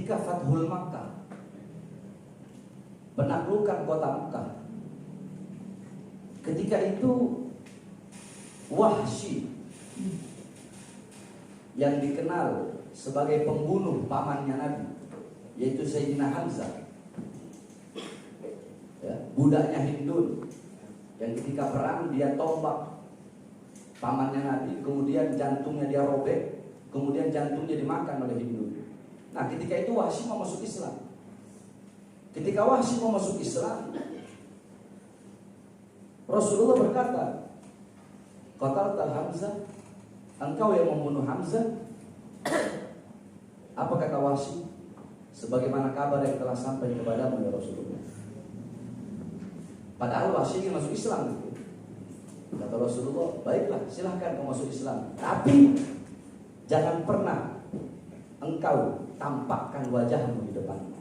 ketika Fathul Makkah, penaklukan kota Makkah, ketika itu Wahsy yang dikenal sebagai pembunuh pamannya Nabi, yaitu Sayyidina Hamzah, ya, budaknya Hindun, yang ketika perang dia tombak pamannya Nabi, kemudian jantungnya dia robek, kemudian jantungnya dimakan oleh Hindun. Nah, ketika itu Wahsy mau masuk Islam. Ketika Wahsy mau masuk Islam, Rasulullah berkata, qatalta Hamzah, engkau yang membunuh Hamzah. Apa kata Wahsy? Sebagaimana kabar yang telah sampai kepadamu ya Rasulullah. Padahal Wahsy ingin masuk Islam gitu. Kata Rasulullah, baiklah silahkan kau masuk Islam, tapi jangan pernah engkau tampakkan wajahmu di depannya.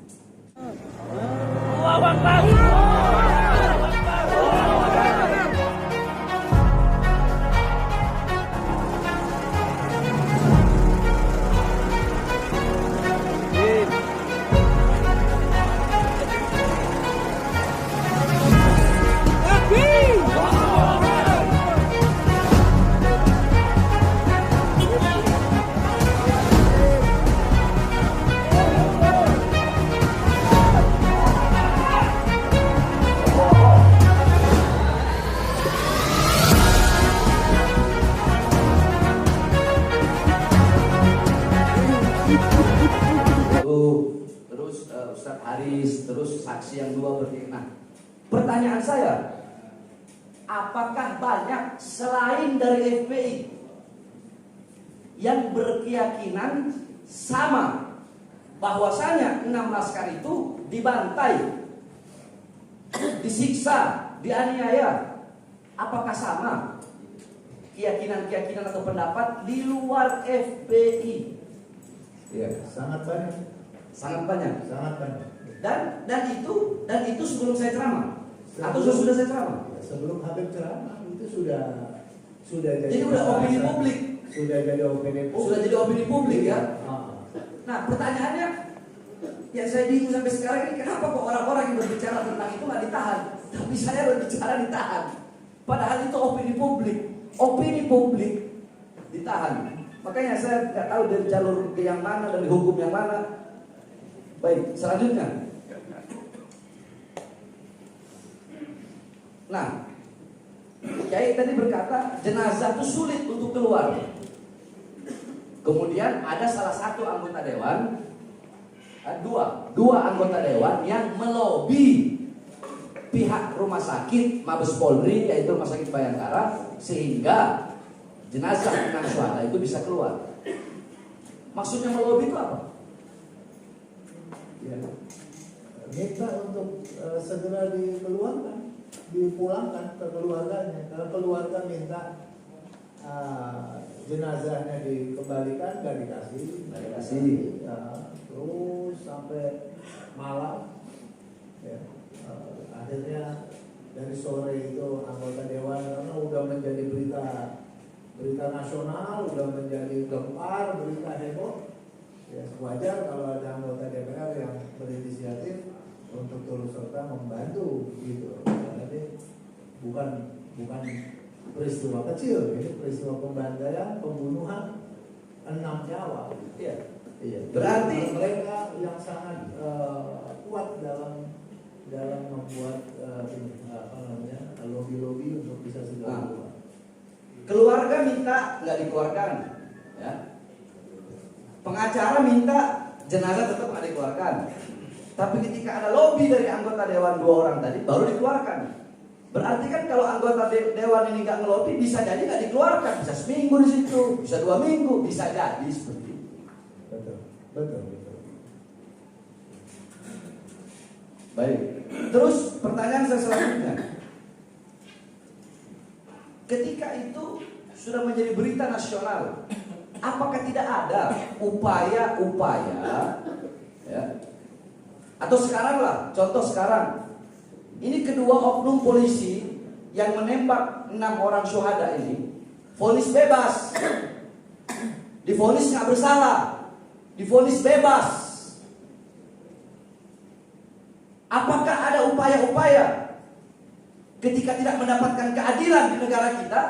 Terus Ustadz Haris, terus saksi yang dua berdiri. Nah, pertanyaan saya, apakah banyak selain dari FPI yang berkeyakinan sama bahwasanya 6 laskar itu dibantai, disiksa, dianiaya? Apakah sama keyakinan-keyakinan atau pendapat di luar FPI? Ya, sangat banyak. Sangat banyak. Sangat banyak. Dan itu sebelum saya ceramah atau sudah saya ceramah? Ya, sebelum Habib ceramah itu sudah jadi udah opini publik. Sudah jadi opini publik. Sudah jadi opini publik ya. Nah, pertanyaannya yang saya bingung sampai sekarang ini, kenapa kok orang-orang yang berbicara tentang itu nggak ditahan, tapi saya berbicara ditahan? Padahal itu opini publik. Opini publik ditahan. Makanya saya nggak tahu dari jalur yang mana, dari hukum yang mana. Baik, selanjutnya. Nah, Kiai tadi berkata jenazah itu sulit untuk keluar. Kemudian ada salah satu anggota dewan, dua anggota dewan yang melobi pihak rumah sakit Mabes Polri, yaitu Rumah Sakit Bayangkara, sehingga jenazah enam syuhada itu bisa keluar. Maksudnya melobi itu apa? Ya, minta untuk segera dikeluarkan, dipulangkan ke keluarganya. Kalau keluarga minta jenazahnya dikembalikan, nggak dikasih. Ya, terus sampai malam. Ya, akhirnya dari sore itu anggota dewan, karena udah menjadi berita nasional, udah menjadi gempar, berita heboh. Ya, wajar kalau ada anggota DPR yang berinisiatif untuk turut serta membantu gitu. Jadi bukan peristiwa kecil, ini peristiwa pembantaian, pembunuhan 6 nyawa. Iya. Berarti mereka yang sangat kuat dalam membuat lobby-lobby untuk bisa segera keluar. Keluarga minta nggak dikeluarkan, ya. Pengacara minta jenazah tetap nggak dikeluarkan. Tapi ketika ada lobby dari anggota dewan 2 orang tadi, baru dikeluarkan. Berarti kan kalau anggota dewan ini nggak ngelobi, bisa jadi nggak dikeluarkan, bisa seminggu di situ, bisa 2 minggu, bisa jadi seperti itu. Betul. Baik. Terus pertanyaan saya selanjutnya, ketika itu sudah menjadi berita nasional, apakah tidak ada upaya-upaya, ya? Atau sekarang lah, contoh sekarang, ini kedua oknum polisi yang menembak 6 orang syuhada ini, vonis bebas, divonis nggak bersalah, divonis bebas, Apakah ada upaya-upaya ketika tidak mendapatkan keadilan di negara kita?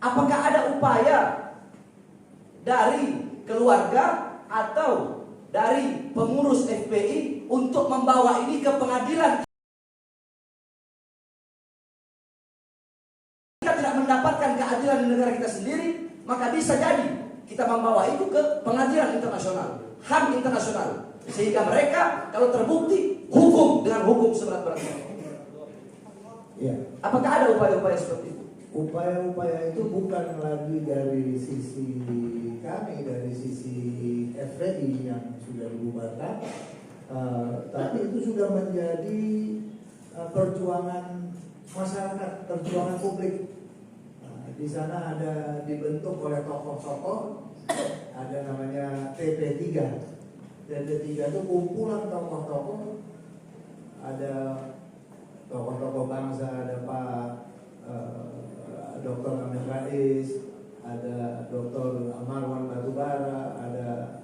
Apakah ada upaya dari keluarga atau dari pengurus FPI untuk membawa ini ke pengadilan? Kita tidak mendapatkan keadilan di negara kita sendiri, maka bisa jadi kita membawa itu ke pengadilan internasional, HAM internasional, sehingga mereka kalau terbukti hukum dengan hukum seberat-beratnya. Ya. Apakah ada upaya-upaya seperti itu? Upaya-upaya itu bukan lagi dari sisi kami, dari sisi FPI yang sudah dibubarkan, tapi itu sudah menjadi perjuangan masyarakat, perjuangan publik. Di sana ada dibentuk oleh tokoh-tokoh, ada namanya TP3. TP3 itu kumpulan tokoh-tokoh, ada tokoh-tokoh bangsa, ada Pak Dr. Amin Rais, ada Dr. Marwan Batubara, ada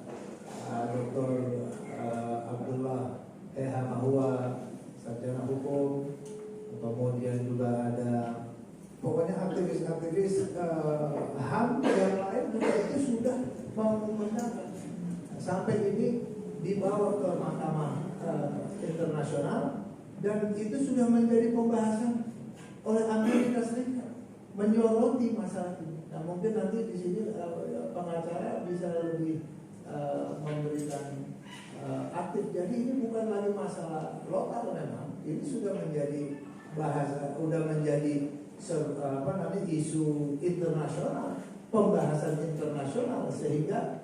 Dr. Abdullah Mahua, sarjana hukum, kemudian juga ada pokoknya aktivis-aktivis HAM yang lain juga itu sudah mengumumkan sampai ini dibawa ke mahkamah internasional dan itu sudah menjadi pembahasan oleh Amerika Serikat menyoroti masalah ini. Nah mungkin nanti di sini pengacara bisa lebih memberikan aktif. Jadi ini bukan lagi masalah lokal memang, ini sudah menjadi bahasa, sudah menjadi isu internasional, pembahasan internasional, sehingga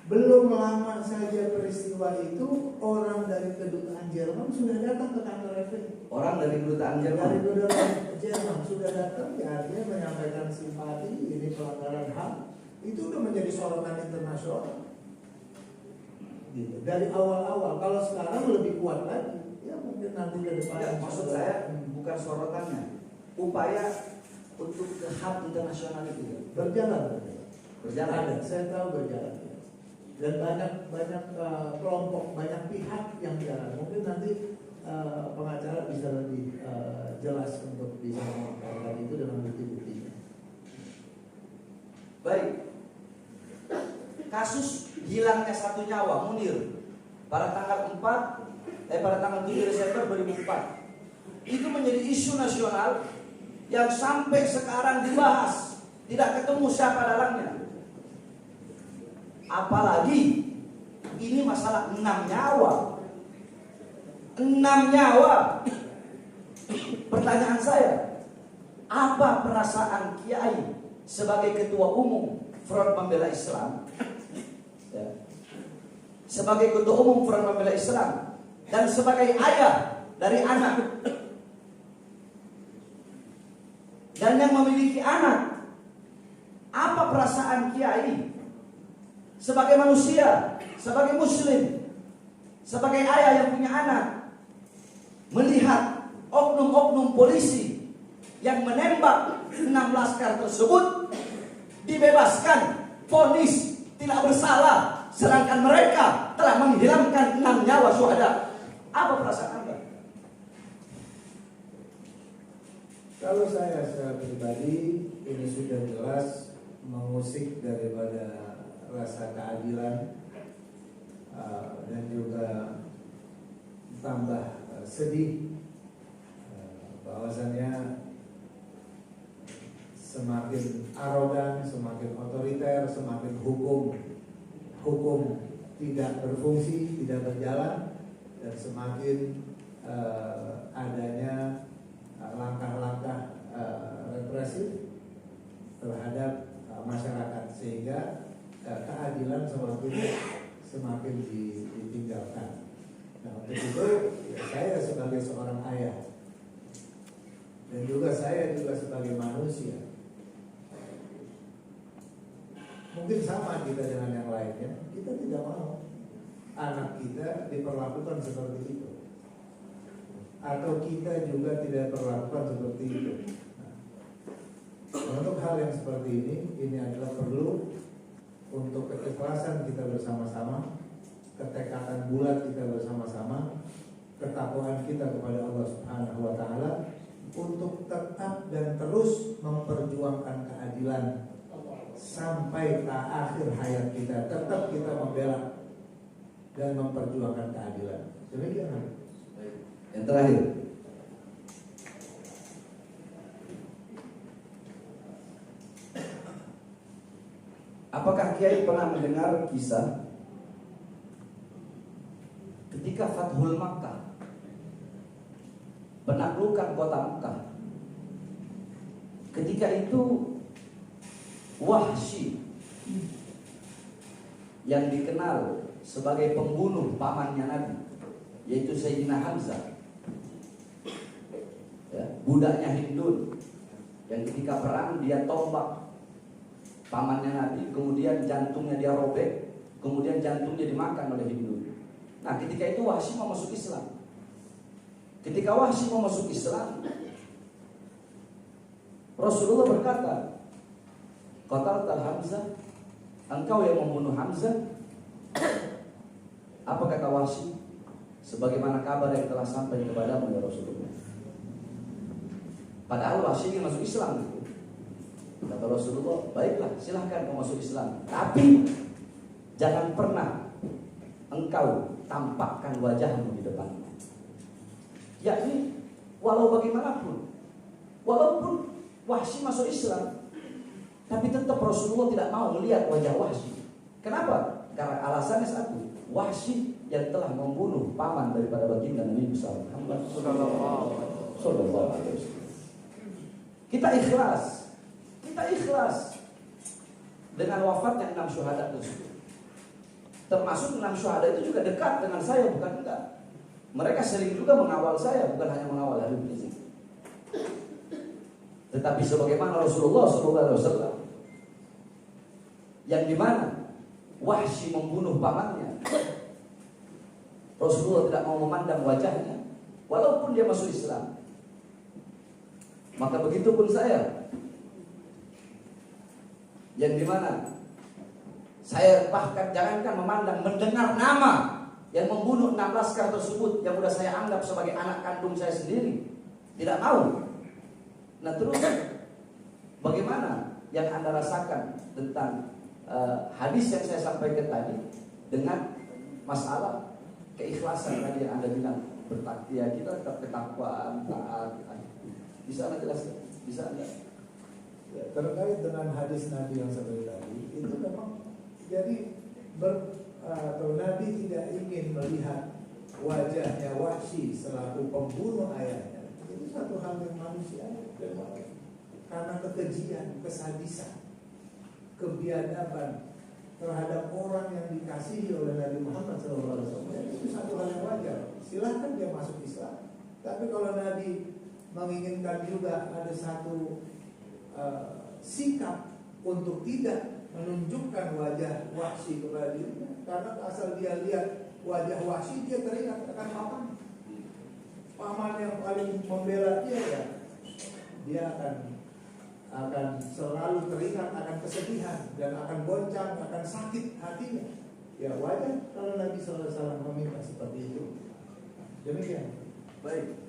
belum lama saja peristiwa itu orang dari kedutaan Jerman sudah datang ke kantor FPI. Orang dari kedutaan Jerman? Dari kedutaan Jerman sudah datang, ya artinya menyampaikan simpati, ini pelanggaran HAM, itu sudah menjadi sorotan internasional. Gitu. Dari awal-awal, kalau sekarang lebih kuat lagi, ya mungkin nanti ke depan. Ya, maksud saya bukan sorotannya, upaya untuk ke HAM internasional itu ya? Berjalan. Berjalan. Saya tahu berjalan. Dan banyak kelompok, banyak pihak yang jalan. Mungkin nanti pengacara bisa lebih jelas untuk bisa mengatakan itu dengan bukti-buktinya. Baik. Kasus hilangnya satu nyawa Munir pada tanggal 7 Desember 2004 itu menjadi isu nasional yang sampai sekarang dibahas, tidak ketemu siapa dalangnya. Apalagi ini masalah 6 nyawa. 6 nyawa. Pertanyaan saya, apa perasaan Kiai sebagai ketua umum Front Pembela Islam, ya, sebagai ketua umum Front Pembela Islam, dan sebagai ayah dari anak, dan yang memiliki anak, apa perasaan Kiai sebagai manusia, sebagai muslim, sebagai ayah yang punya anak, melihat oknum-oknum polisi yang menembak 6 laskar tersebut dibebaskan, vonis tidak bersalah, sedangkan mereka telah menghilangkan 6 nyawa syuhada. Apa perasaan Anda? Kalau saya secara pribadi, ini sudah jelas mengusik daripada rasa keadilan dan juga tambah sedih bahwasannya semakin arogan, semakin otoriter, semakin hukum tidak berfungsi, tidak berjalan, dan semakin adanya langkah-langkah represif terhadap masyarakat, sehingga keadilan semakin ditinggalkan. Nah, untuk itu ya, saya sebagai seorang ayah dan juga saya sebagai manusia, mungkin sama kita dengan yang lainnya, kita tidak mau anak kita diperlakukan seperti itu, atau kita juga tidak perlakukan seperti itu. Nah, untuk hal yang seperti ini adalah perlu untuk keikhlasan kita bersama-sama, ketekatan bulat kita bersama-sama, ketakwaan kita kepada Allah Subhanahu wa taala untuk tetap dan terus memperjuangkan keadilan sampai akhir hayat kita. Tetap kita membela dan memperjuangkan keadilan. Demikian. Yang terakhir, apakah Kiai pernah mendengar kisah ketika Fathul Makkah, penaklukan kota Makkah, ketika itu Wahsy yang dikenal sebagai pembunuh pamannya Nabi, yaitu Sayyidina Hamzah, ya, budaknya Hindun, yang ketika perang dia tombak pamannya Nabi, kemudian jantungnya dia robek, kemudian jantungnya dimakan oleh Hindun. Nah, ketika itu Wahsy mau masuk Islam. Ketika Wahsy mau masuk Islam, Rasulullah berkata, "Qataltal Hamzah, engkau yang membunuh Hamzah." Apa kata Wahsy? Sebagaimana kabar yang telah sampai kepadamu ya Rasulullah. Padahal Wahsy ingin masuk Islam gitu. Kata Rasulullah, baiklah, silahkan kau masuk Islam, tapi jangan pernah engkau tampakkan wajahmu di depan. Yakni walau bagaimanapun, walaupun Wahsy masuk Islam, tapi tetap Rasulullah tidak mau melihat wajah Wahsy. Kenapa? Karena alasannya satu, Wahsy yang telah membunuh paman daripada baginda Nabi Muhammad sallallahu alaihi wasallam. Kita ikhlas dengan wafatnya 6 syuhada tersebut. Termasuk 6 syuhada itu juga dekat dengan saya, bukan enggak. Mereka sering juga mengawal saya, bukan hanya mengawal Habib Rizik. Tetapi sebagaimana Rasulullah SAW, yang dimana Wahsy membunuh pamannya, Rasulullah tidak mau memandang wajahnya, walaupun dia masuk Islam. Maka begitu pun saya, yang dimana saya bahkan jangankan memandang, mendengar nama yang membunuh 6 laskar tersebut yang sudah saya anggap sebagai anak kandung saya sendiri, tidak mau. Nah terus bagaimana yang Anda rasakan tentang hadis yang saya sampaikan tadi dengan masalah keikhlasan tadi yang Anda bilang, bertakwa kita tetap ketakwaan, taat. Bisa Anda jelaskan? Bisa Anda? Ya, terkait dengan hadis Nabi yang seperti tadi, itu memang jadi kalau Nabi tidak ingin melihat wajahnya Wahsy selaku pembunuh ayahnya, itu satu hal yang manusiawi, karena kekejian, kesadisan, kebiadaban terhadap orang yang dikasihi oleh Nabi Muhammad SAW, itu satu hal yang wajar. Silahkan dia masuk Islam. Tapi kalau Nabi menginginkan juga ada satu sikap untuk tidak menunjukkan wajah Wahsy kepada dirinya, karena asal dia lihat wajah Wahsy, dia teringat akan paman yang paling membela dia, ya dia akan selalu teringat akan kesedihan dan akan goncang, akan sakit hatinya. Ya wajar kalau Nabi SAW meminta seperti itu. Demikian. Baik.